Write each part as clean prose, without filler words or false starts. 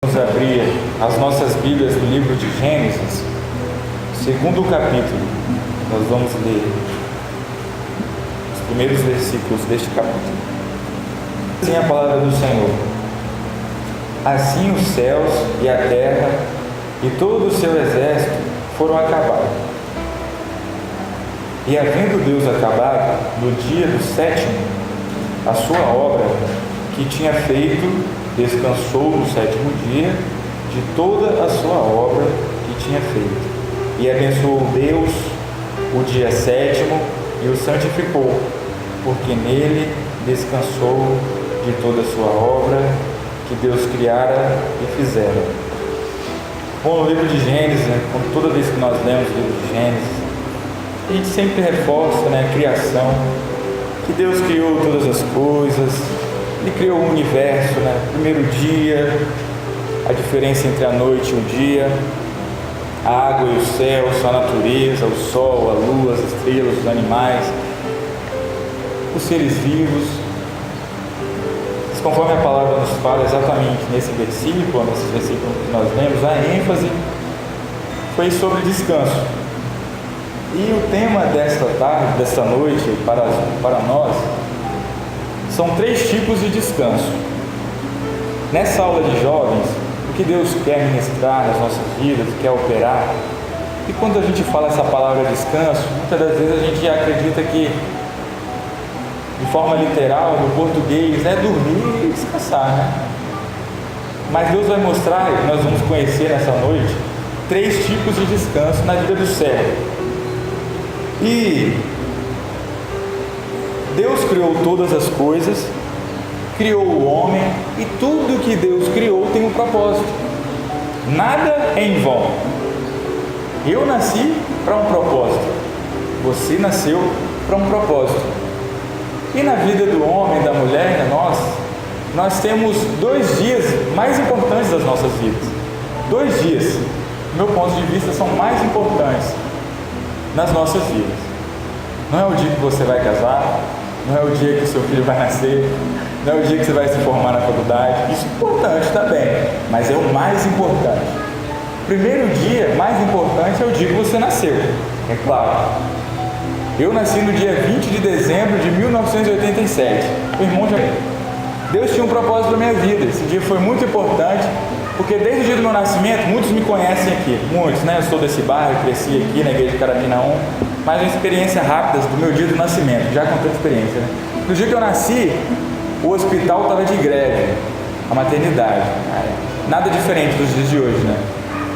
Vamos abrir as nossas Bíblias no livro de Gênesis, segundo capítulo. Nós vamos ler os primeiros versículos deste capítulo. Assim a palavra do Senhor: assim os céus e a terra e todo o seu exército foram acabados. E havendo Deus acabado no dia do sétimo a sua obra que tinha feito, descansou no sétimo dia de toda a sua obra que tinha feito. E abençoou Deus o dia sétimo e o santificou, porque nele descansou de toda a sua obra que Deus criara e fizera. Bom, no livro de Gênesis, como toda vez que nós lemos o livro de Gênesis, a gente sempre reforça a criação, que Deus criou todas as coisas. Ele criou o universo, primeiro dia, a diferença entre a noite e o dia, a água e o céu, a natureza, o sol, a lua, as estrelas, os animais, os seres vivos. Mas conforme a palavra nos fala exatamente nesses versículos que nós lemos, a ênfase foi sobre descanso. E o tema desta noite, para nós, são 3 tipos de descanso. Nessa aula de jovens, o que Deus quer ministrar nas nossas vidas, quer operar, e quando a gente fala essa palavra descanso, muitas das vezes a gente acredita que, de forma literal, no português, é dormir e descansar, Mas Deus vai mostrar, e nós vamos conhecer nessa noite, 3 tipos de descanso na vida do servo. E Deus criou todas as coisas, criou o homem, e tudo que Deus criou tem um propósito. Nada é em vão. Eu nasci para um propósito. Você nasceu para um propósito. E na vida do homem, da mulher, nós temos 2 dias mais importantes das nossas vidas. 2 dias, do meu ponto de vista, são mais importantes nas nossas vidas. Não é o dia que você vai casar, não é o dia que o seu filho vai nascer, não é o dia que você vai se formar na faculdade. Isso é importante também, mas é o mais importante. O primeiro dia mais importante é o dia que você nasceu, é claro. Eu nasci no dia 20 de dezembro de 1987. O irmão já... Deus tinha um propósito para a minha vida. Esse dia foi muito importante, porque desde o dia do meu nascimento, muitos me conhecem aqui. Muitos, Eu sou desse bairro, cresci aqui na igreja de Carabina 1. Mas uma experiência rápida do meu dia do nascimento, já contei a experiência. No dia que eu nasci, o hospital estava de greve, a maternidade. Nada diferente dos dias de hoje,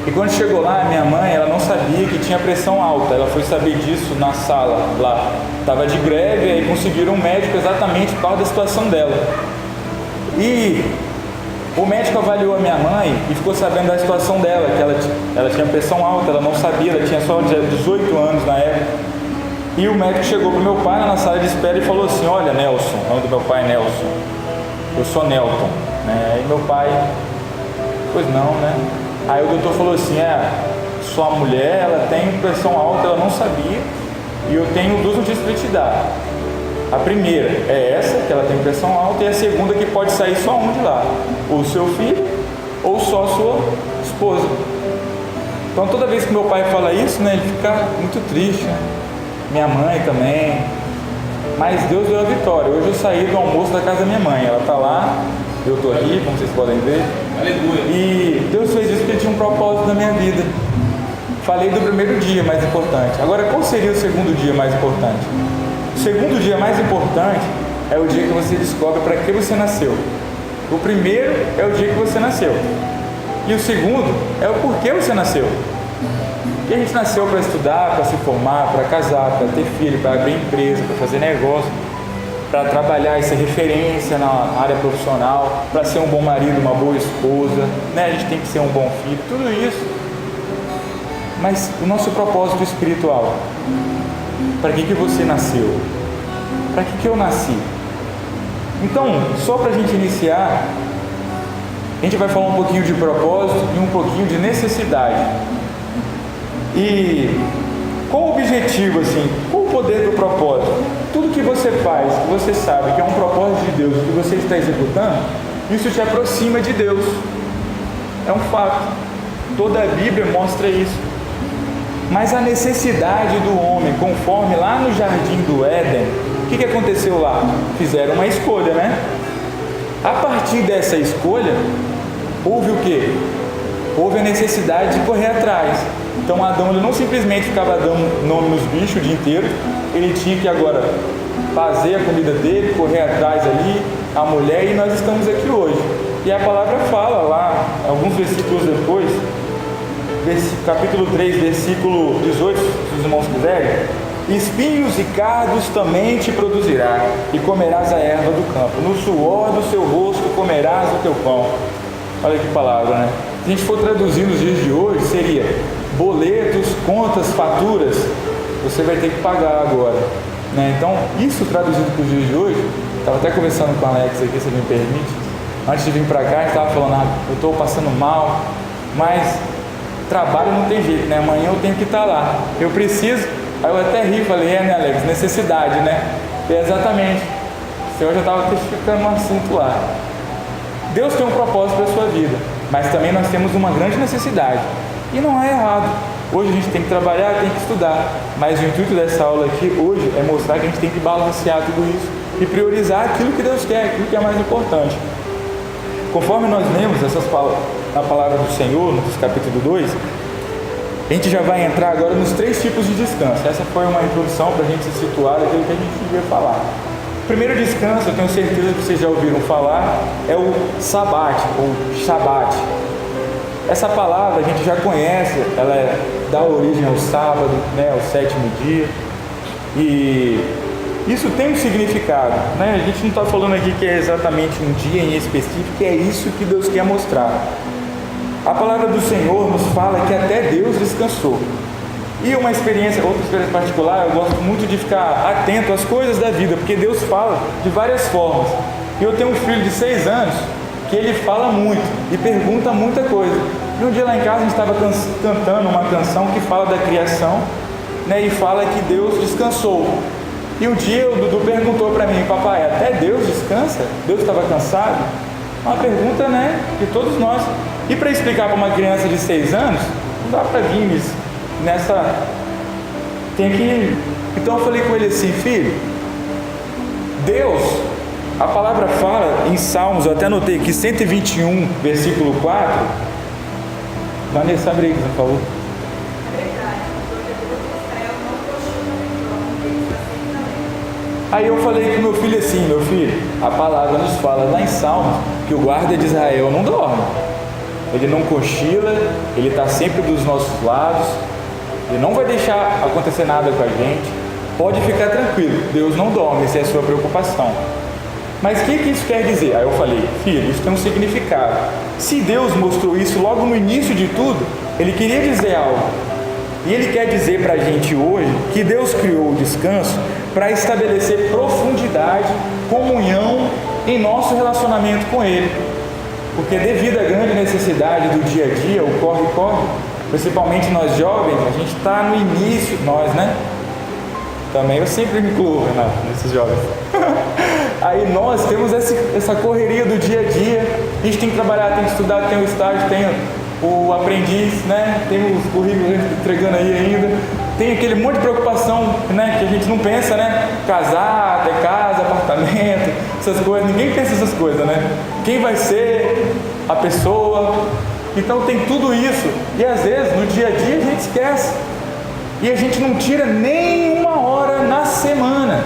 E quando chegou lá, minha mãe, ela não sabia que tinha pressão alta. Ela foi saber disso na sala lá. Estava de greve, aí conseguiram um médico exatamente por causa da situação dela. E o médico avaliou a minha mãe e ficou sabendo da situação dela, que ela tinha pressão alta, ela não sabia, ela tinha só 18 anos na época. E o médico chegou para o meu pai na sala de espera e falou assim: olha, Nelson, o nome do meu pai é Nelson, eu sou Nelton. E meu pai, pois não, Aí o doutor falou assim: sua mulher, ela tem pressão alta, ela não sabia, e eu tenho 2 notícias para te dar. A primeira é essa, que ela tem pressão alta, e a segunda que pode sair só um de lá, ou o seu filho, ou só a sua esposa. Então toda vez que meu pai fala isso, ele fica muito triste, Minha mãe também. Mas Deus deu a vitória. Hoje eu saí do almoço da casa da minha mãe, ela está lá, eu estou aqui, como vocês podem ver. Aleluia. E Deus fez isso porque Ele tinha um propósito na minha vida. Falei do primeiro dia mais importante. Agora, qual seria o segundo dia mais importante? O segundo dia mais importante é o dia que você descobre para que você nasceu. O primeiro é o dia que você nasceu. E o segundo é o porquê você nasceu. Porque a gente nasceu para estudar, para se formar, para casar, para ter filho, para abrir empresa, para fazer negócio, para trabalhar e ser referência na área profissional, para ser um bom marido, uma boa esposa, A gente tem que ser um bom filho, tudo isso. Mas o nosso propósito espiritual, para que você nasceu? Para que eu nasci? Então, só para a gente iniciar, a gente vai falar um pouquinho de propósito e um pouquinho de necessidade. E qual o objetivo, qual o poder do propósito? Tudo que você faz, que você sabe que é um propósito de Deus, que você está executando, isso te aproxima de Deus. É um fato. Toda a Bíblia mostra isso. Mas a necessidade do homem, conforme lá no jardim do Éden, o que aconteceu lá? Fizeram uma escolha, né? A partir dessa escolha, houve o quê? Houve a necessidade de correr atrás. Então Adão ele não simplesmente ficava dando nome nos bichos o dia inteiro, ele tinha que agora fazer a comida dele, correr atrás ali, a mulher, e nós estamos aqui hoje. E a palavra fala lá, alguns versículos depois, capítulo 3, versículo 18, se os irmãos quiserem: espinhos e cardos também te produzirá, e comerás a erva do campo, no suor do seu rosto comerás o teu pão. Olha que palavra, né? Se a gente for traduzir nos dias de hoje, seria boletos, contas, faturas, você vai ter que pagar agora, né? Então, isso traduzido para os dias de hoje, estava até conversando com a Alex aqui, se me permite, antes de vir para cá, a gente estava falando, eu estou passando mal, mas trabalho não tem jeito, né? Amanhã eu tenho que estar lá, eu preciso. Aí eu até ri, falei, né, Alex, necessidade, né? E exatamente, o Senhor já estava testificando um assunto lá. Deus tem um propósito para a sua vida, mas também nós temos uma grande necessidade, e não é errado. Hoje a gente tem que trabalhar, tem que estudar, mas o intuito dessa aula aqui hoje é mostrar que a gente tem que balancear tudo isso e priorizar aquilo que Deus quer, aquilo que é mais importante. Conforme nós lemos na palavra do Senhor, no capítulo 2, a gente já vai entrar agora nos 3 tipos de descanso. Essa foi uma introdução para a gente se situar daquilo que a gente ia falar. O primeiro descanso, eu tenho certeza que vocês já ouviram falar, é o Sabat, ou Shabat. Essa palavra a gente já conhece, ela dá origem ao sábado, né, ao 7º dia, e isso tem um significado, né? A gente não está falando aqui que é exatamente um dia em específico, é isso que Deus quer mostrar. A palavra do Senhor nos fala que até Deus descansou. E outra experiência particular, eu gosto muito de ficar atento às coisas da vida, porque Deus fala de várias formas. E eu tenho um filho de 6 anos, que ele fala muito e pergunta muita coisa. E um dia lá em casa a gente estava cantando uma canção que fala da criação, né, e fala que Deus descansou. E um dia o Dudu perguntou para mim, papai, até Deus descansa? Deus estava cansado? Uma pergunta, né, de todos nós. E para explicar para uma criança de 6 anos, não dá para vir nessa... Então eu falei com ele assim, filho, Deus, a palavra fala em Salmos, eu até anotei aqui, 121, versículo 4. Vanessa, abre aí, por favor. Aí eu falei com meu filho assim, meu filho, a palavra nos fala lá em Salmos que o guarda de Israel não dorme, ele não cochila, ele está sempre dos nossos lados, ele não vai deixar acontecer nada com a gente, pode ficar tranquilo, Deus não dorme, essa é a sua preocupação. Mas o que isso quer dizer? Aí eu falei, filho, isso tem um significado. Se Deus mostrou isso logo no início de tudo, Ele queria dizer algo. E Ele quer dizer para a gente hoje que Deus criou o descanso para estabelecer profundidade, comunhão em nosso relacionamento com Ele. Porque devido à grande necessidade do dia a dia, o corre-corre, principalmente nós jovens, a gente está no início, nós, né? Também eu sempre me incluo, Renato, nesses jovens. Aí nós temos essa correria do dia a dia, a gente tem que trabalhar, tem que estudar, tem o estágio, tem o aprendiz, né? Tem os currículos entregando aí ainda, tem aquele monte de preocupação, né? Que a gente não pensa, né? Casar, ter casa, apartamento, essas coisas, ninguém pensa essas coisas, né? Quem vai ser a pessoa? Então tem tudo isso, e às vezes no dia a dia a gente esquece, e a gente não tira nem uma hora na semana.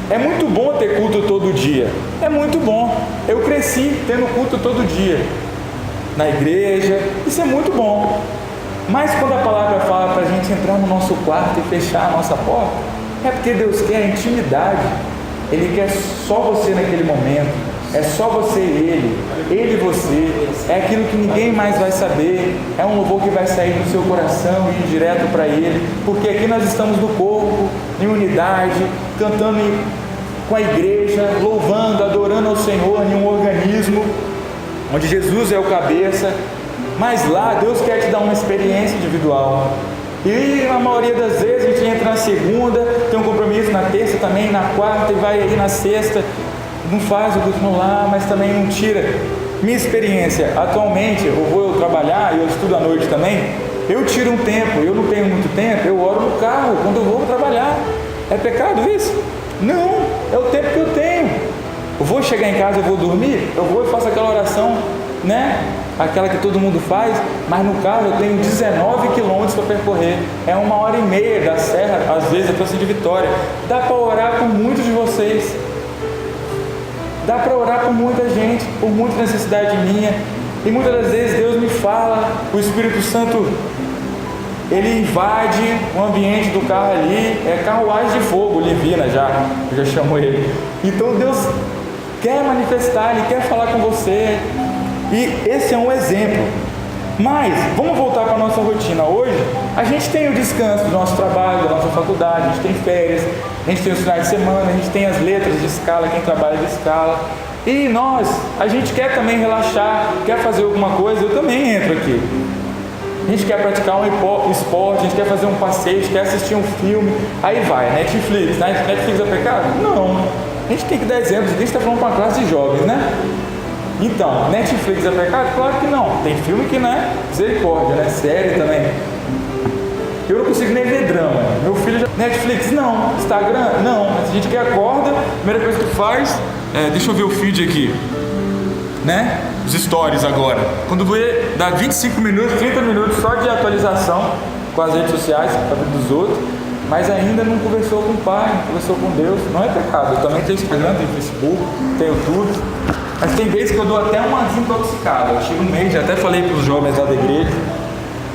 É muito bom ter culto todo dia, é muito bom. Eu cresci tendo culto todo dia na igreja, isso é muito bom. Mas quando a palavra fala para a gente entrar no nosso quarto e fechar a nossa porta, é porque Deus quer intimidade. Ele quer só você naquele momento, é só você e Ele e você, é aquilo que ninguém mais vai saber, é um louvor que vai sair do seu coração e ir direto para Ele, porque aqui nós estamos no corpo, em unidade, cantando com a igreja, louvando, adorando ao Senhor em um organismo, onde Jesus é o cabeça, mas lá Deus quer te dar uma experiência individual. E na maioria das vezes a gente entra na segunda, tem um compromisso na terça também, na quarta e vai aí na sexta, não faz o culto lá, mas também não tira minha experiência, atualmente, eu vou trabalhar e eu estudo à noite também, eu tiro um tempo, eu não tenho muito tempo, eu oro no carro quando eu vou trabalhar. É pecado isso? Não, é o tempo que eu tenho. Eu vou chegar em casa, eu vou dormir, eu vou e faço aquela oração, né? Aquela que todo mundo faz, mas no carro eu tenho 19 quilômetros para percorrer. É 1h30 da serra, às vezes eu estou de Vitória. Dá para orar por muitos de vocês. Dá para orar por muita gente, por muita necessidade minha. E muitas das vezes Deus me fala, o Espírito Santo, ele invade o ambiente do carro ali, é carruagem de fogo, Livina eu já chamo ele. Então Deus quer manifestar, Ele quer falar com você, e esse é um exemplo. Mas, vamos voltar para a nossa rotina. Hoje, a gente tem o descanso do nosso trabalho, da nossa faculdade, a gente tem férias, a gente tem os finais de semana, a gente tem as letras de escala, quem trabalha de escala. E a gente quer também relaxar, quer fazer alguma coisa, eu também entro aqui. A gente quer praticar um esporte, a gente quer fazer um passeio, a gente quer assistir um filme, aí vai, Netflix é pecado? Não, a gente tem que dar exemplos, a gente está falando para uma classe de jovens, né? Então, Netflix é pecado? Claro que não, tem filme que não é misericórdia, né? Série também. Eu não consigo nem ver drama, meu filho já... Netflix? Não. Instagram? Não. A gente que acorda, a primeira coisa que faz, deixa eu ver o feed aqui, né? Os stories agora. Quando vê, dá 25 minutos, 30 minutos só de atualização com as redes sociais, para ver dos outros, mas ainda não conversou com o Pai, não conversou com Deus. Não é pecado. Eu também tenho Instagram, tenho Facebook, tenho tudo. Mas tem vezes que eu dou até uma desintoxicada. Eu chego um mês, já até falei para os jovens lá da igreja,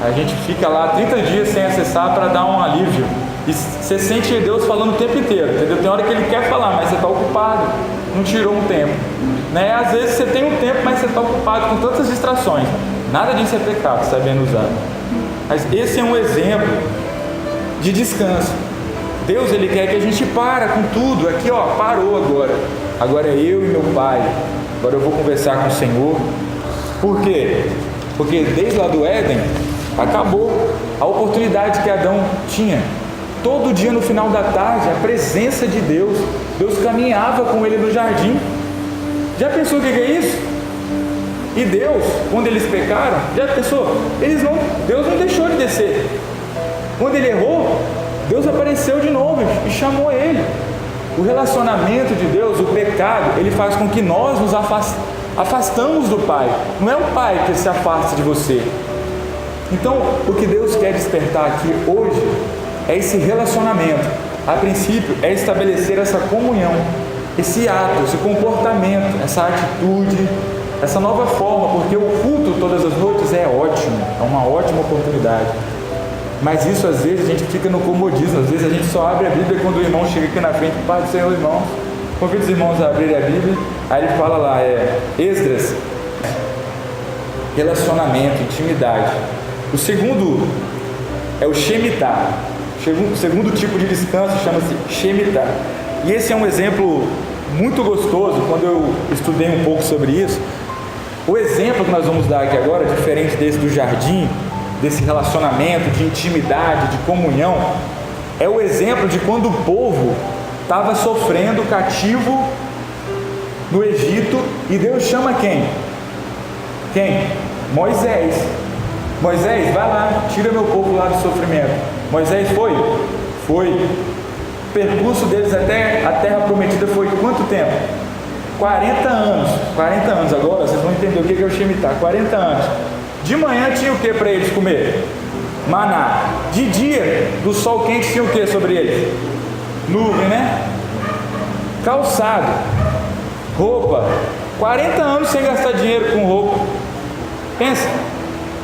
a gente fica lá 30 dias sem acessar para dar um alívio. E você sente Deus falando o tempo inteiro, entendeu? Tem hora que Ele quer falar, mas você está ocupado, não tirou um tempo, né? Às vezes você tem um tempo, mas você está ocupado com tantas distrações. Nada disso é pecado, sabendo usar. Mas esse é um exemplo de descanso. Deus, Ele quer que a gente para com tudo. Aqui, parou agora. Agora é eu e meu Pai. Agora eu vou conversar com o Senhor. Por quê? Porque desde lá do Éden, acabou a oportunidade que Adão tinha. Todo dia no final da tarde, a presença de Deus. Deus caminhava com ele no jardim. Já pensou o que é isso? E Deus, quando eles pecaram, já pensou? Deus não deixou de descer. Quando ele errou, Deus apareceu de novo e chamou ele. O relacionamento de Deus, o pecado, ele faz com que nós nos afastamos do Pai. Não é o Pai que se afasta de você. Então, o que Deus quer despertar aqui hoje é esse relacionamento. A princípio, é estabelecer essa comunhão, esse ato, esse comportamento, essa atitude, essa nova forma, porque o culto todas as noites é ótimo, é uma ótima oportunidade. Mas isso às vezes a gente fica no comodismo, às vezes a gente só abre a Bíblia quando o irmão chega aqui na frente, Pai do Senhor, irmãos, convido os irmãos a abrirem a Bíblia, aí ele fala lá, Esdras, relacionamento, intimidade. O segundo é o Shemitah. O segundo tipo de descanso chama-se Shemitah. E esse é um exemplo muito gostoso, quando eu estudei um pouco sobre isso. O exemplo que nós vamos dar aqui agora, diferente desse do jardim, desse relacionamento, de intimidade, de comunhão, é o exemplo de quando o povo estava sofrendo cativo no Egito, e Deus chama quem? Quem? Moisés. Moisés, vai lá, tira meu povo lá do sofrimento. Moisés foi? Foi. O percurso deles até a terra prometida foi quanto tempo? 40 anos. 40 anos, agora vocês vão entender o que é o Shemitah. 40 anos. De manhã tinha o que para eles comer? Maná. De dia, do sol quente, tinha o que sobre eles? Nuvem, né? Calçado. Roupa. 40 anos sem gastar dinheiro com roupa. Pensa.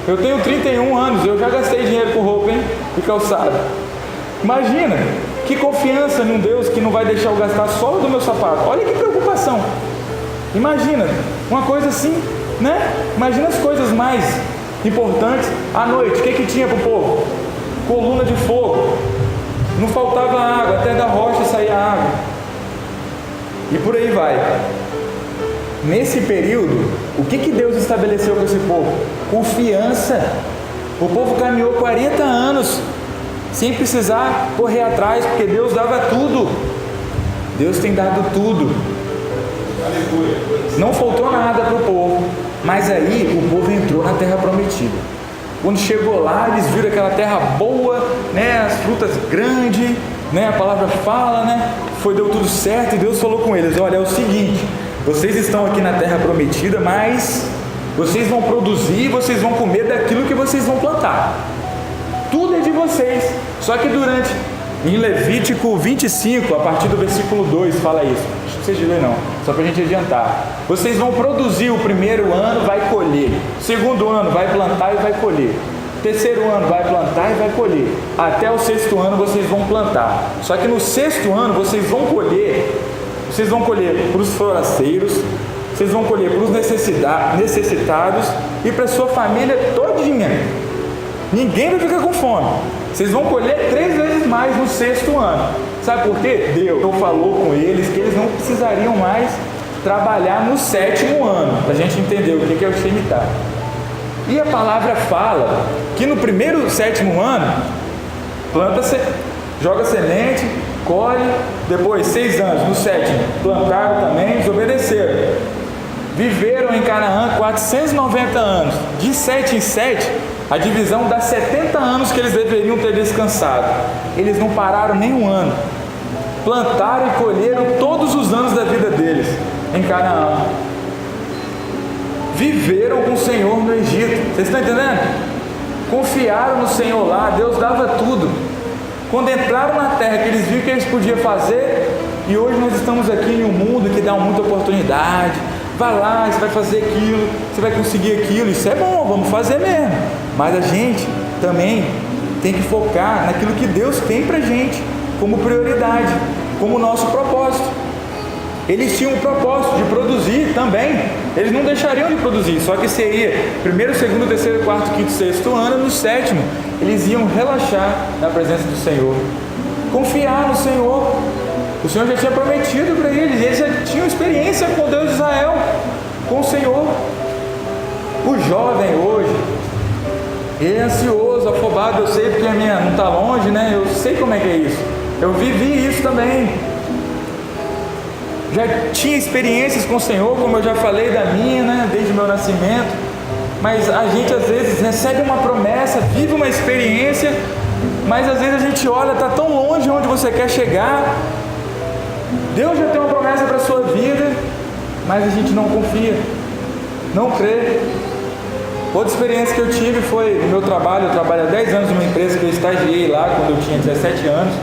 Eu tenho 31 anos, eu já gastei dinheiro com roupa, hein? E calçado. Imagina, que confiança num Deus que não vai deixar eu gastar a sola do meu sapato. Olha que preocupação. Imagina, uma coisa assim, né? Imagina as coisas mais importantes. À noite, o que tinha para o povo? Coluna de fogo. Não faltava água, até da rocha saía água. E por aí vai. Nesse período, o que Deus estabeleceu com esse povo? Confiança. O povo caminhou 40 anos sem precisar correr atrás, porque Deus dava tudo. Deus tem dado tudo. Não faltou nada para o povo. Mas aí o povo entrou na terra prometida. Quando chegou lá, eles viram aquela terra boa, né? As frutas grandes, né? A palavra fala, né? Deu tudo certo e Deus falou com eles: olha, é o seguinte, vocês estão aqui na terra prometida, mas vocês vão produzir, vocês vão comer daquilo que vocês vão plantar. Tudo é de vocês. Só que em Levítico 25, a partir do versículo 2, fala isso. Não precisa de ler não, só para a gente adiantar. Vocês vão produzir, o primeiro ano vai colher, o segundo ano vai plantar e vai colher, o terceiro ano vai plantar e vai colher, até o sexto ano vocês vão plantar. Só que no sexto ano vocês vão colher para os forasteiros, vocês vão colher para os necessitados e para a sua família todinha. Ninguém vai ficar com fome. Vocês vão colher 3 vezes mais no sexto ano. Sabe por quê? Deus falou com eles que eles não precisariam mais trabalhar no sétimo ano, para a gente entender o que é o Shemitah. E a palavra fala que no primeiro sétimo ano, joga semente, colhe, depois 6 anos, no sétimo, plantaram também, desobedeceram. Viveram em Canaã 490 anos. De 7 em 7, a divisão dá 70 anos que eles deveriam ter descansado. Eles não pararam nem um ano. Plantaram e colheram todos os anos da vida deles em Canaã. Viveram com o Senhor no Egito. Vocês estão entendendo? Confiaram no Senhor lá, Deus dava tudo. Quando entraram na terra, que eles viram que eles podiam fazer, e hoje nós estamos aqui em um mundo que dá muita oportunidade. Vai lá, você vai fazer aquilo, você vai conseguir aquilo, isso é bom, vamos fazer mesmo. Mas a gente também tem que focar naquilo que Deus tem pra gente, como prioridade, como nosso propósito. Eles tinham um propósito de produzir também, eles não deixariam de produzir, só que seria primeiro, segundo, terceiro, quarto, quinto, sexto ano, no sétimo, eles iam relaxar na presença do Senhor, confiar no Senhor. O Senhor já tinha prometido para eles, eles já tinham experiência com o Deus de Israel, com o Senhor. O jovem hoje, ele é ansioso, afobado, eu sei porque a minha não está longe, né? Eu sei como é que é isso, eu vivi isso também. Já tinha experiências com o Senhor, como eu já falei da minha, né? Desde o meu nascimento. Mas a gente às vezes recebe uma promessa, vive uma experiência, mas às vezes a gente olha, está tão longe onde você quer chegar. Deus já tem uma promessa para a sua vida, mas a gente não confia, não crê. Outra experiência que eu tive foi no meu trabalho. Eu trabalho há 10 anos numa empresa que eu estagiei lá quando eu tinha 17 anos.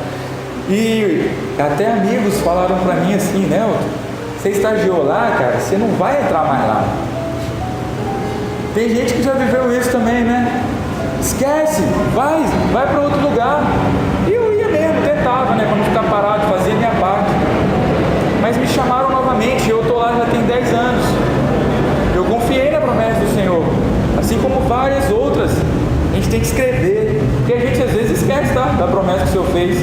E até amigos falaram para mim assim: né, você estagiou lá, cara, você não vai entrar mais lá. Tem gente que já viveu isso também, né? Esquece, vai para outro lugar. E eu ia mesmo, tentava, né, para não ficar parado, fazia a minha parte. Mas me chamaram novamente, eu estou lá já tem 10 anos. Eu confiei na promessa do Senhor, assim como várias outras. A gente tem que escrever, porque a gente às vezes esquece, tá, da promessa que o Senhor fez,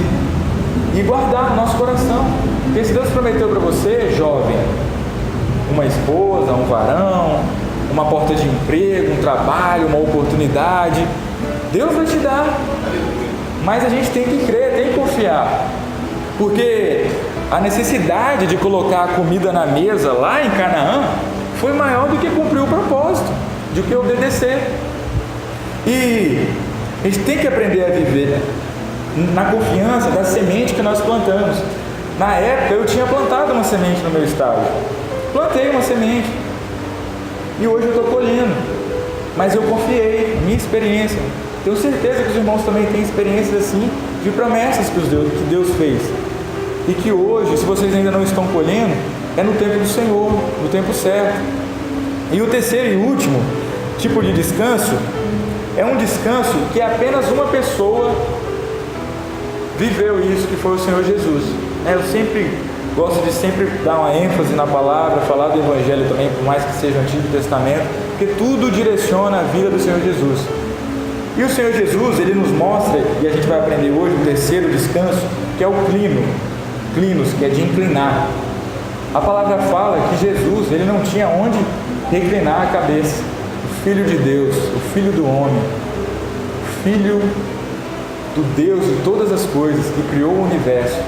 e guardar no nosso coração. Porque se Deus prometeu para você, jovem, uma esposa, um varão, uma porta de emprego, um trabalho, uma oportunidade, Deus vai te dar. Mas a gente tem que crer, tem que confiar, porque a necessidade de colocar a comida na mesa lá em Canaã foi maior do que cumprir o propósito, do que obedecer. E a gente tem que aprender a viver na confiança da semente que nós plantamos. Na época eu tinha plantado uma semente no meu estado, plantei uma semente e hoje eu estou colhendo, mas eu confiei, minha experiência. Tenho certeza que os irmãos também têm experiências assim, de promessas que Deus fez, e que hoje, se vocês ainda não estão colhendo, é no tempo do Senhor, no tempo certo. E o terceiro e último tipo de descanso é um descanso que apenas uma pessoa viveu isso, que foi o Senhor Jesus. Eu sempre gosto de dar uma ênfase na palavra, falar do Evangelho também, por mais que seja o Antigo Testamento, porque tudo direciona a vida do Senhor Jesus. E o Senhor Jesus, ele nos mostra, e a gente vai aprender hoje o terceiro descanso, que é o clinos, que é de inclinar. A palavra fala que Jesus, ele não tinha onde reclinar a cabeça. O Filho de Deus, o Filho do homem, o Filho do Deus de todas as coisas, que criou o universo,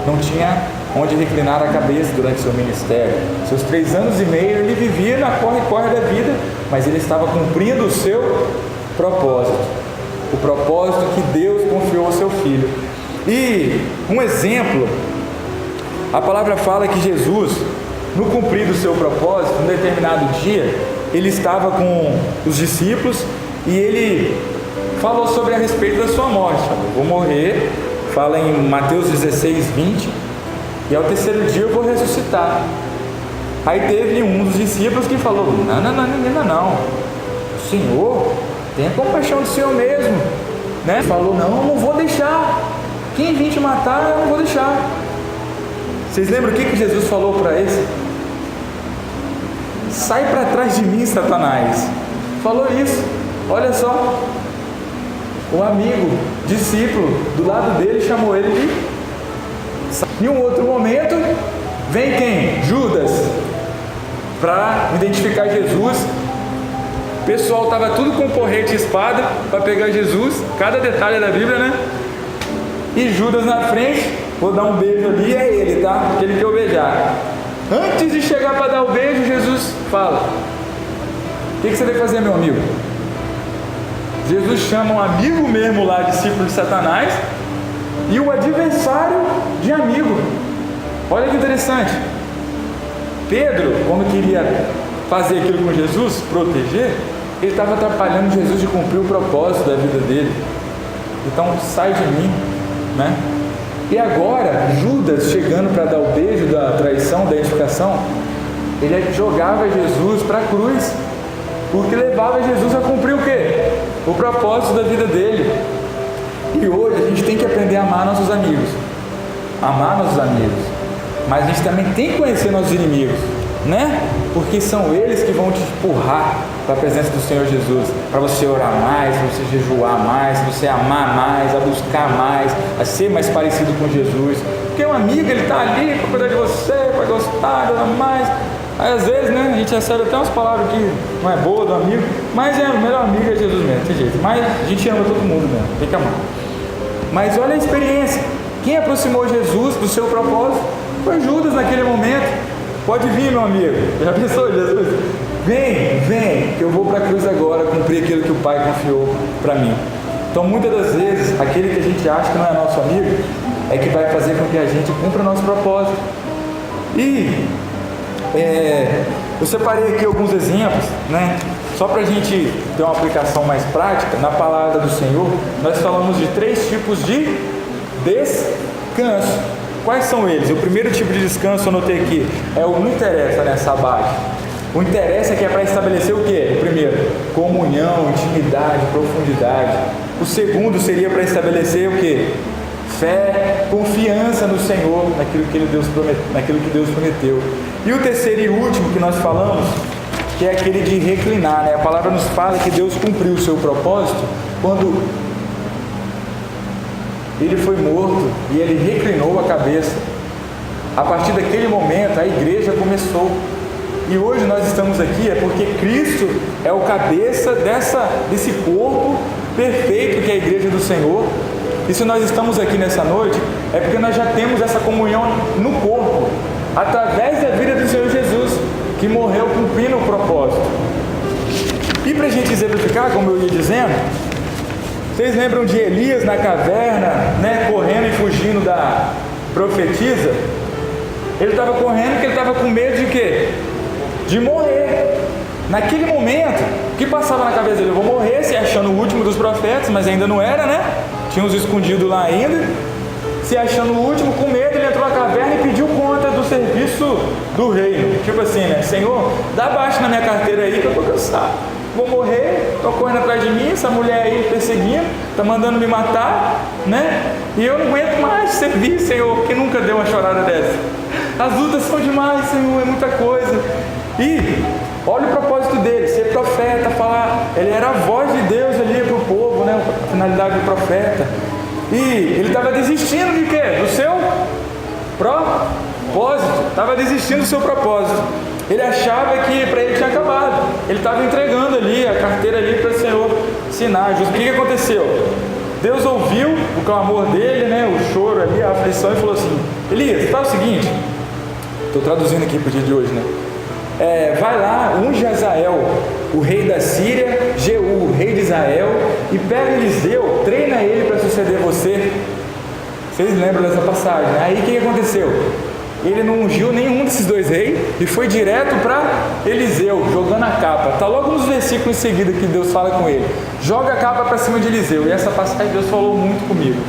não tinha onde reclinar a cabeça durante seu ministério. Seus 3 anos e meio ele vivia na corre-corre da vida, mas ele estava cumprindo o seu propósito, o propósito que Deus confiou ao seu Filho. E um exemplo, a palavra fala que Jesus, no cumprir do seu propósito, num determinado dia, ele estava com os discípulos e ele falou sobre a respeito da sua morte. Eu vou morrer, fala em Mateus 16, 20, e ao terceiro dia eu vou ressuscitar. Aí teve um dos discípulos que falou: não, Senhor, tenha compaixão do Senhor mesmo, né? Falou: não vou deixar, quem vir te matar eu não vou deixar. Vocês lembram o que Jesus falou para esse? Sai para trás de mim, Satanás. Falou isso. Olha só, o amigo, discípulo do lado dele chamou ele de... Em um outro momento vem quem? Judas, para identificar Jesus. O pessoal estava tudo com porrete e espada para pegar Jesus, cada detalhe da Bíblia, né? E Judas na frente, vou dar um beijo ali, é ele, tá? Porque ele quer eu beijar. Antes de chegar para dar o beijo, Jesus fala: o que você vai fazer, meu amigo? Jesus chama um amigo mesmo lá, discípulo de Satanás, e o adversário de amigo. Olha que interessante. Pedro, quando queria fazer aquilo com Jesus, proteger, ele estava atrapalhando Jesus de cumprir o propósito da vida dele. Então sai de mim, né? E agora Judas, chegando para dar o beijo da traição, da identificação, ele jogava Jesus para a cruz, porque levava Jesus a cumprir o quê? O propósito da vida dele. E hoje a gente tem que aprender a amar nossos amigos, mas a gente também tem que conhecer nossos inimigos, né? Porque são eles que vão te empurrar para a presença do Senhor Jesus, para você orar mais, para você jejuar mais, para você amar mais, a buscar mais, a ser mais parecido com Jesus. Porque um amigo, ele está ali para cuidar de você, para gostar, de amar mais. Aí, às vezes, né, a gente recebe até umas palavras que não é boa do amigo, mas o melhor amigo é Jesus mesmo, tem jeito. Mas a gente ama todo mundo mesmo, tem que amar. Mas olha a experiência, quem aproximou Jesus do seu propósito foi Judas naquele momento. Pode vir, meu amigo, já pensou, Jesus? Vem, que eu vou para a cruz agora cumprir aquilo que o Pai confiou para mim. Então, muitas das vezes, aquele que a gente acha que não é nosso amigo é que vai fazer com que a gente cumpra o nosso propósito. E eu separei aqui alguns exemplos, né? Só para a gente ter uma aplicação mais prática, na palavra do Senhor, nós falamos de 3 tipos de descanso. Quais são eles? O primeiro tipo de descanso, eu anotei aqui, é o não interessa, né? Sabático. O interessa é que é para estabelecer o quê? O primeiro, comunhão, intimidade, profundidade. O segundo seria para estabelecer o quê? Fé, confiança no Senhor, naquilo que Deus prometeu. E o terceiro e último que nós falamos, que é aquele de reclinar, né? A palavra nos fala que Deus cumpriu o seu propósito quando ele foi morto e ele reclinou a cabeça. A partir daquele momento a igreja começou. E hoje nós estamos aqui porque Cristo é o cabeça desse corpo perfeito que é a igreja do Senhor. E se nós estamos aqui nessa noite, é porque nós já temos essa comunhão no corpo, através da vida do Senhor Jesus, que morreu cumprindo o propósito. E para a gente exemplificar, como eu ia dizendo, vocês lembram de Elias na caverna, né, correndo e fugindo da profetisa? Ele estava correndo porque ele estava com medo de quê? De morrer. Naquele momento, o que passava na cabeça dele? Eu vou morrer, se achando o último dos profetas, mas ainda não era, né? Tinha uns escondidos lá ainda. Se achando o último, com medo, ele entrou na caverna e pediu conta do serviço do reino. Tipo assim, né? Senhor, dá baixo na minha carteira aí que eu estou cansado. Vou morrer, estão correndo atrás de mim, essa mulher aí perseguindo, está mandando me matar, né? E eu não aguento mais servir, Senhor, que nunca deu uma chorada dessa. As lutas são demais, Senhor, é muita coisa. E olha o propósito dele, ser profeta, falar, ele era a voz de Deus ali para o povo, né? A finalidade do profeta. E ele estava desistindo de quê? Do seu propósito. Estava desistindo do seu propósito. Ele achava que para ele tinha acabado. Ele estava entregando ali a carteira ali para o Senhor assinar. O que aconteceu? Deus ouviu o clamor dele, né, o choro ali, a aflição, e falou assim: Elias, faz o seguinte, estou traduzindo aqui para o dia de hoje, né? Vai lá, unge Hazael, o rei da Síria, Jeú, o rei de Israel, e pega Eliseu, treina ele para suceder você. Vocês lembram dessa passagem? Aí o que aconteceu? Ele não ungiu nenhum desses dois reis e foi direto para Eliseu, jogando a capa. Está logo nos versículos em seguida que Deus fala com ele. Joga a capa para cima de Eliseu. E essa passagem Deus falou muito comigo.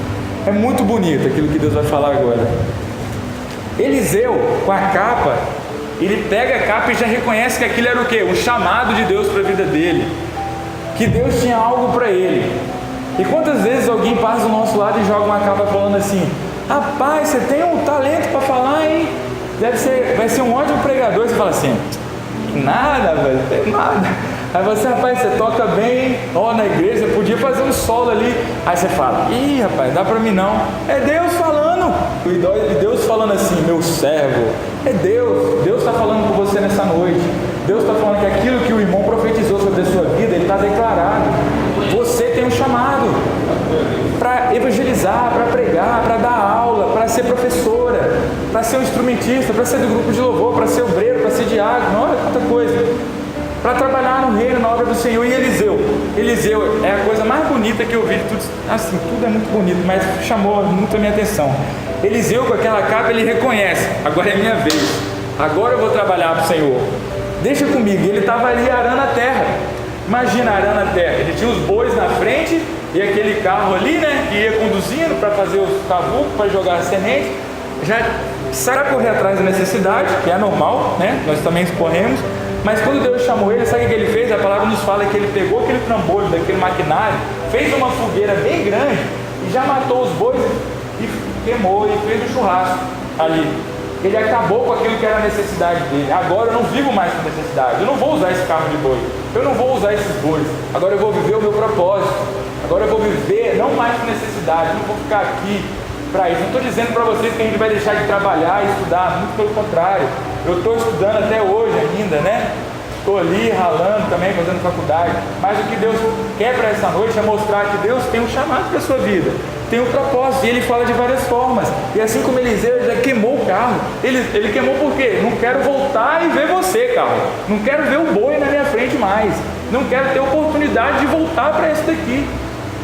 É muito bonito aquilo que Deus vai falar agora. Eliseu, com a capa, ele pega a capa e já reconhece que aquilo era o quê? Um chamado de Deus para a vida dele. Que Deus tinha algo para ele. E quantas vezes alguém passa do nosso lado e joga uma capa falando assim: rapaz, você tem um talento para falar, hein? Vai ser um ótimo pregador. Você fala assim: nada, velho, não tem nada. Aí você: rapaz, você toca bem, ó, na igreja, podia fazer um solo ali. Aí você fala: ih, rapaz, dá para mim não. É Deus falando. E Deus falando assim: meu servo. É Deus está falando com você nessa noite. Deus está falando que aquilo que o irmão profetizou sobre a sua vida, ele está declarado. Você tem um chamado para evangelizar, para pregar, para dar aula, para ser professora, para ser um instrumentista, para ser do grupo de louvor, para ser obreiro, para ser diácono, olha quanta coisa, para trabalhar no reino, na obra do Senhor. E Eliseu é a coisa mais bonita que eu vi, tudo, assim, tudo é muito bonito, mas chamou muito a minha atenção. Eliseu, com aquela capa, ele reconhece: agora é minha vez, agora eu vou trabalhar para o Senhor, deixa comigo. Ele estava ali arando a terra. Imagina arando a terra, ele tinha os bois na frente e aquele carro ali, né, que ia conduzindo para fazer os cavucos, para jogar a semente. Já sai a correr atrás da necessidade, que é normal, né, nós também corremos. Mas quando Deus chamou ele, sabe o que ele fez? A palavra nos fala que ele pegou aquele trambolho daquele maquinário, fez uma fogueira bem grande e já matou os bois e queimou e fez um churrasco ali. Ele acabou com aquilo que era a necessidade dele. Agora eu não vivo mais com necessidade. Eu não vou usar esse carro de boi. Eu não vou usar esses bois. Agora eu vou viver o meu propósito. Agora eu vou viver não mais com necessidade. Eu não vou ficar aqui para isso. Não estou dizendo para vocês que a gente vai deixar de trabalhar e estudar. Muito pelo contrário. Eu estou estudando até hoje ainda, né? Estou ali ralando também, fazendo faculdade. Mas o que Deus quer para essa noite é mostrar que Deus tem um chamado para a sua vida. Tem um propósito, e ele fala de várias formas. E assim como Eliseu já queimou o carro, ele queimou por quê? Não quero voltar e ver você, carro. Não quero ver o boi na minha frente mais. Não quero ter oportunidade de voltar para isso daqui.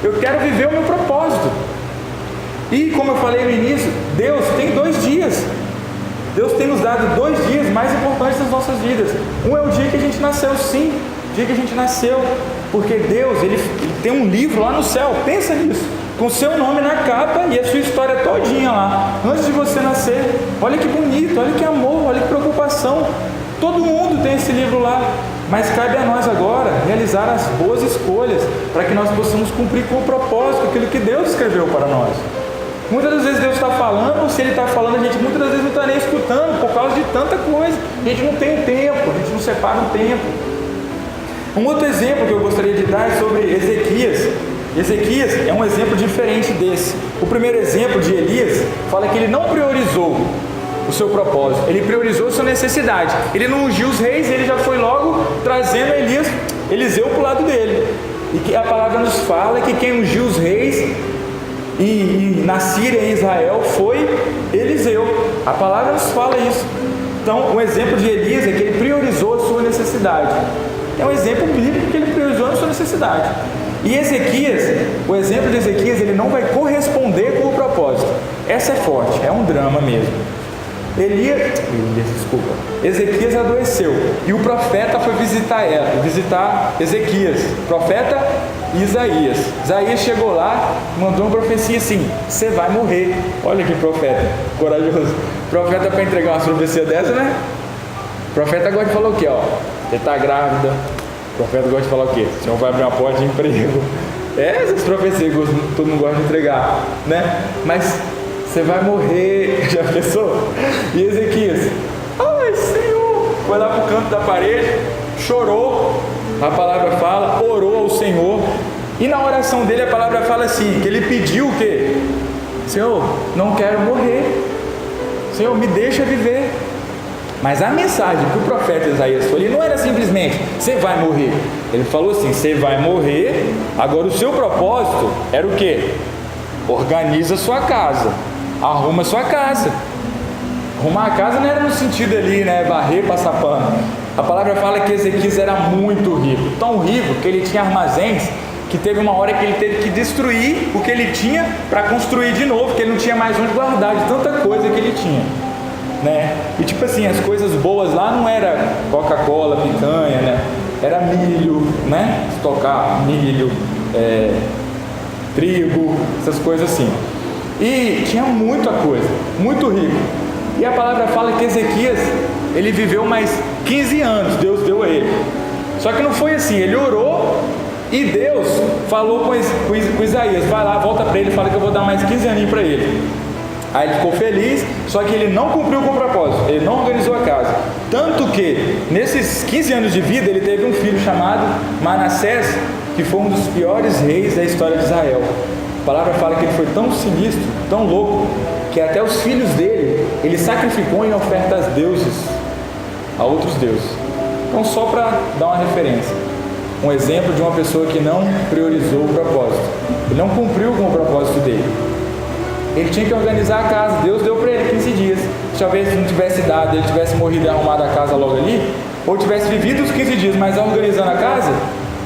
Eu quero viver o meu propósito. E como eu falei no início, Deus tem 2 dias. Deus tem nos dado 2 dias mais importantes das nossas vidas. Um é o dia que a gente nasceu, sim, o dia que a gente nasceu. Porque Deus, ele tem um livro lá no céu, pensa nisso, com o seu nome na capa e a sua história todinha lá, antes de você nascer. Olha que bonito, olha que amor, olha que preocupação. Todo mundo tem esse livro lá, mas cabe a nós agora realizar as boas escolhas, para que nós possamos cumprir com o propósito, aquilo que Deus escreveu para nós. Muitas das vezes Deus está falando, se Ele está falando, a gente muitas das vezes não está nem escutando, por causa de tanta coisa. A gente não tem tempo, a gente não separa o tempo. Um outro exemplo que eu gostaria de dar é sobre Ezequias. Ezequias é um exemplo diferente desse. O primeiro exemplo de Elias fala que ele não priorizou o seu propósito, ele priorizou a sua necessidade. Ele não ungiu os reis, ele já foi logo trazendo Eliseu para o lado dele. E que a palavra nos fala que quem ungiu os reis e na Síria e em Israel foi Eliseu. A palavra nos fala isso. Então, o exemplo de Elias é que ele priorizou a sua necessidade. É um exemplo bíblico que ele priorizou a sua necessidade. E Ezequias, o exemplo de Ezequias, ele não vai corresponder com o propósito. Essa é forte, é um drama mesmo. Ezequias adoeceu e o profeta foi visitar Ezequias, profeta Isaías. Isaías chegou lá, mandou uma profecia assim: você vai morrer. Olha que profeta corajoso. Profeta para entregar uma profecia dessa, né? O profeta gosta de falar o quê? Você está grávida. O profeta gosta de falar o quê? O Senhor vai abrir uma porta de emprego. Essas profecias que todo mundo gosta de entregar, né? Mas você vai morrer. Já pensou? E Ezequias: ai, Senhor! Foi lá para o canto da parede, chorou. A palavra fala, orou ao Senhor. E na oração dele a palavra fala assim, que ele pediu o quê? Senhor, não quero morrer. Senhor, me deixa viver. Mas a mensagem que o profeta Isaías falou, ele não era simplesmente, você vai morrer. Ele falou assim, você vai morrer, agora o seu propósito era o quê? Organiza a sua casa, arruma a sua casa. Arrumar a casa não era no sentido ali, né, varrer, passar pano. A palavra fala que Ezequias era muito rico, tão rico que ele tinha armazéns, que teve uma hora que ele teve que destruir o que ele tinha para construir de novo, porque ele não tinha mais onde guardar de tanta coisa que ele tinha, né? E tipo assim, as coisas boas lá não era Coca-Cola, picanha, né? Era milho, né? Estocar milho, trigo, essas coisas assim. E tinha muita coisa, muito rico. E a palavra fala que Ezequias, ele viveu mais 15 anos, Deus deu a ele. Só que não foi assim, ele orou e Deus falou com Isaías, vai lá, volta para ele, fala que eu vou dar mais 15 aninhos para ele. Aí ele ficou feliz, só que ele não cumpriu com o propósito, ele não organizou a casa. Tanto que, nesses 15 anos de vida, ele teve um filho chamado Manassés, que foi um dos piores reis da história de Israel. A palavra fala que ele foi tão sinistro, tão louco, que até os filhos dele, ele sacrificou em ofertas a outros deuses. Então, só para dar uma referência, um exemplo de uma pessoa que não priorizou o propósito, ele não cumpriu com o propósito dele. Ele tinha que organizar a casa, Deus deu para ele 15 dias. Talvez não tivesse dado, ele tivesse morrido e arrumado a casa logo ali, ou tivesse vivido os 15 dias, mas organizando a casa,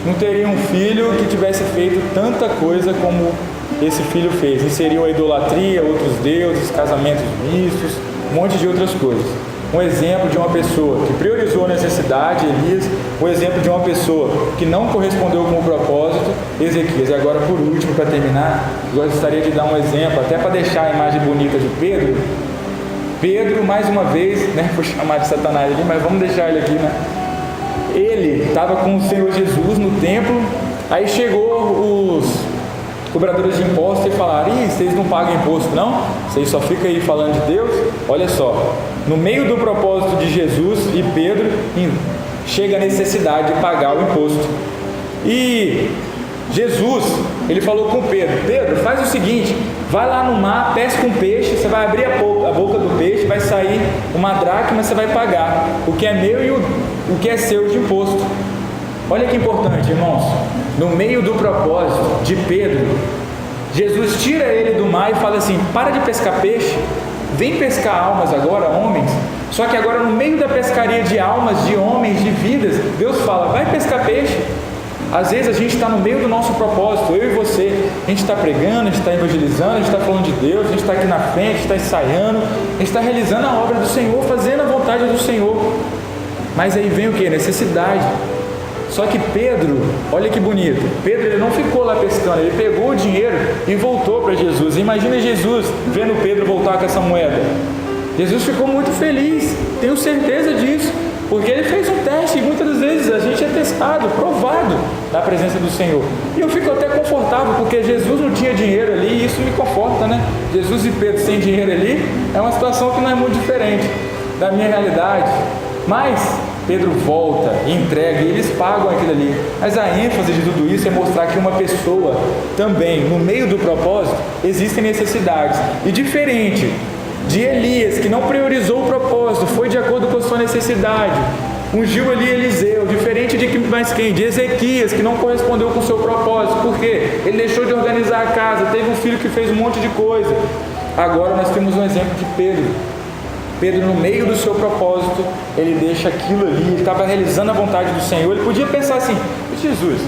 não teria um filho que tivesse feito tanta coisa como esse filho fez. Inseriu a idolatria, outros deuses, casamentos mistos, um monte de outras coisas. Um exemplo de uma pessoa que priorizou a necessidade, Elias. Um exemplo de uma pessoa que não correspondeu com o propósito, Ezequias. E agora, por último, para terminar, gostaria de dar um exemplo, até para deixar a imagem bonita de Pedro. Pedro, mais uma vez, né, vou chamar de Satanás ali, mas vamos deixar ele aqui, né? Ele estava com o Senhor Jesus no templo, aí chegou os cobradores de impostos e falaram, vocês não pagam imposto não? Vocês só ficam aí falando de Deus? Olha só, no meio do propósito de Jesus e Pedro, chega a necessidade de pagar o imposto. E Jesus, ele falou com Pedro, Pedro, faz o seguinte, vai lá no mar, pesca um peixe, você vai abrir a boca do peixe, vai sair uma dracma, você vai pagar o que é meu e o que é seu de imposto. Olha que importante, irmãos, no meio do propósito de Pedro, Jesus tira ele do mar e fala assim, para de pescar peixe, vem pescar almas agora, homens. Só que agora no meio da pescaria de almas, de homens, de vidas, Deus fala, vai pescar peixe. Às vezes a gente está no meio do nosso propósito, eu e você, a gente está pregando, a gente está evangelizando, a gente está falando de Deus, a gente está aqui na frente, a gente está ensaiando, a gente está realizando a obra do Senhor, fazendo a vontade do Senhor. Mas aí vem o que? Necessidade. Só que Pedro, olha que bonito, Pedro ele não ficou lá pescando, ele pegou o dinheiro e voltou para Jesus. Imagina Jesus vendo Pedro voltar com essa moeda. Jesus ficou muito feliz, tenho certeza disso, porque ele fez um teste e muitas das vezes a gente é testado, provado da presença do Senhor. E eu fico até confortável, porque Jesus não tinha dinheiro ali e isso me conforta, né? Jesus e Pedro sem dinheiro ali é uma situação que não é muito diferente da minha realidade. Mas Pedro volta e entrega e eles pagam aquilo ali. Mas a ênfase de tudo isso é mostrar que uma pessoa também, no meio do propósito, existem necessidades. E diferente de Elias, que não priorizou o propósito, foi de acordo com a sua necessidade, ungiu ali Eliseu, diferente de mais quem? De Ezequias, que não correspondeu com o seu propósito. Por quê? Ele deixou de organizar a casa, teve um filho que fez um monte de coisa. Agora nós temos um exemplo de Pedro. Pedro, no meio do seu propósito, ele deixa aquilo ali, ele estava realizando a vontade do Senhor. Ele podia pensar assim, Jesus,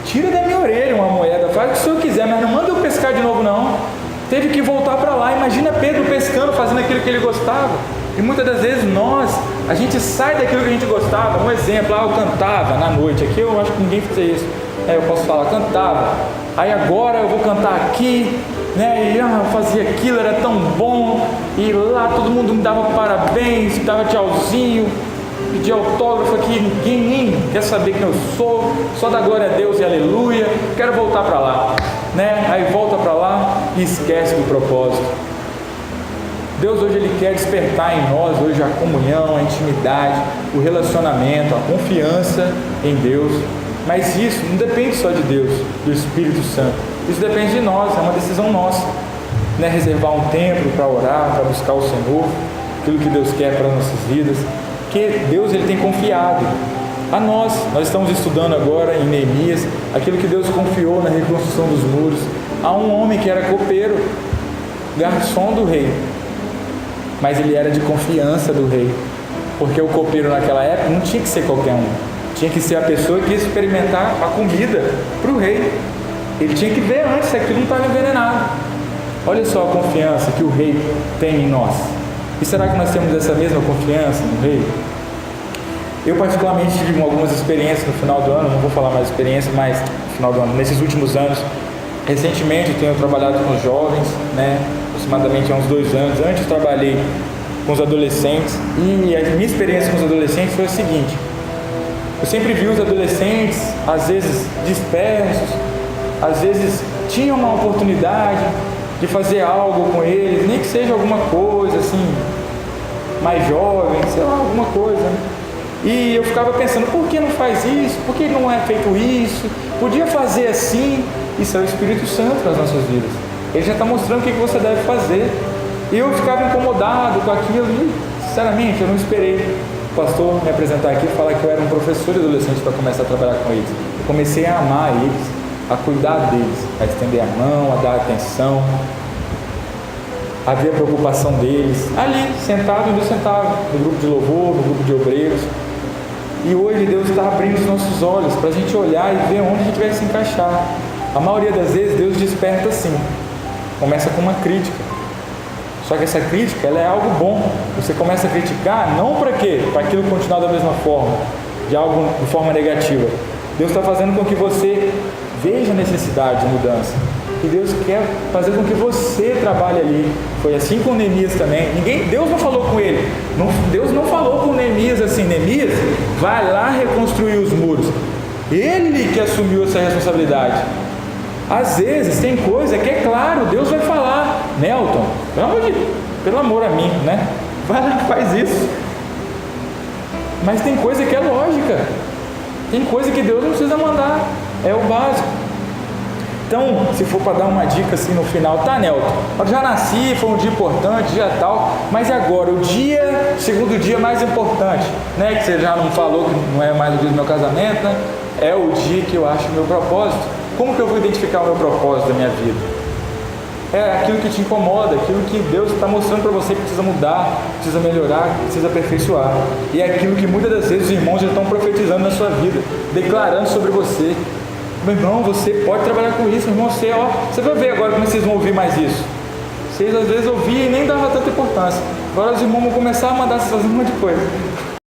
tira da minha orelha uma moeda, faz o que o Senhor quiser, mas não manda eu pescar de novo não. Teve que voltar para lá. Imagina Pedro pescando, fazendo aquilo que ele gostava. E muitas das vezes a gente sai daquilo que a gente gostava. Um exemplo, eu cantava na noite, aqui eu acho que ninguém fazia isso, eu posso falar, cantava, aí agora eu vou cantar aqui, né? E eu fazia aquilo, era tão bom, e lá todo mundo me dava parabéns, dava tchauzinho, pedia autógrafo aqui, ninguém nem quer saber quem eu sou, só dá glória a Deus e aleluia, quero voltar para lá, né? Aí volta para lá e esquece do propósito. Deus hoje Ele quer despertar em nós hoje a comunhão, a intimidade, o relacionamento, a confiança em Deus. Mas isso não depende só de Deus, do Espírito Santo. Isso depende de nós, é uma decisão nossa. Né? Reservar um tempo para orar, para buscar o Senhor. aquilo que Deus quer para as nossas vidas, que Deus ele tem confiado a nós. Nós estamos estudando agora em Neemias, aquilo que Deus confiou na reconstrução dos muros, a um homem que era copeiro, garçom do rei, mas ele era de confiança do rei, porque o copeiro naquela época não tinha que ser qualquer um, tinha que ser a pessoa que ia experimentar a comida para o rei, ele tinha que ver antes se aquilo não estava envenenado. Olha só a confiança que o rei tem em nós. E será que nós temos essa mesma confiança no rei? Eu particularmente tive algumas experiências no final do ano, não vou falar mais experiência, mas no final do ano, nesses últimos anos, recentemente eu tenho trabalhado com os jovens, né, aproximadamente há uns 2 anos. Antes eu trabalhei com os adolescentes, e a minha experiência com os adolescentes foi a seguinte: eu sempre vi os adolescentes, às vezes dispersos, às vezes tinham uma oportunidade de fazer algo com eles, nem que seja alguma coisa assim, mais jovem, sei lá, alguma coisa, né? E eu ficava pensando, por que não faz isso? Por que não é feito isso? Podia fazer assim. Isso é o Espírito Santo nas nossas vidas. Ele já está mostrando o que você deve fazer. E eu ficava incomodado com aquilo e, sinceramente, eu não esperei o pastor me apresentar aqui e falar que eu era um professor de adolescente para começar a trabalhar com eles. Eu comecei a amar eles, a cuidar deles, a estender a mão, a dar atenção, a ver a preocupação deles, ali, sentado onde eu sentava, no grupo de louvor, no grupo de obreiros. E hoje Deus está abrindo os nossos olhos para a gente olhar e ver onde a gente vai se encaixar. A maioria das vezes Deus desperta assim, começa com uma crítica. Só que essa crítica, ela é algo bom. Você começa a criticar, não para quê? Para aquilo continuar da mesma forma, de algo de forma negativa. Deus está fazendo com que você veja a necessidade de mudança. E Deus quer fazer com que você trabalhe ali. Foi assim com Neemias também. Deus não falou com ele. Deus não falou com Neemias assim: Neemias, vai lá reconstruir os muros. Ele que assumiu essa responsabilidade. Às vezes tem coisa que é claro, Deus vai falar: Nelton, pelo amor a mim, né? Vai lá, faz isso. Mas tem coisa que é lógica. Tem coisa que Deus não precisa mandar. É o básico. Então, se for para dar uma dica assim no final, tá, Nelton, eu já nasci, foi um dia importante, dia tal, mas e agora, o segundo dia mais importante, né, que você já não falou que não é mais o dia do meu casamento, né, é o dia que eu acho o meu propósito. Como que eu vou identificar o meu propósito da minha vida? É aquilo que te incomoda, aquilo que Deus está mostrando para você que precisa mudar, precisa melhorar, precisa aperfeiçoar. E é aquilo que muitas das vezes os irmãos já estão profetizando na sua vida, declarando sobre você. Meu irmão, você pode trabalhar com isso, meu irmão, você vai ver agora como vocês vão ouvir mais isso. Vocês às vezes ouviam e nem dava tanta importância. Agora os irmãos vão começar a mandar vocês fazer um monte de coisa.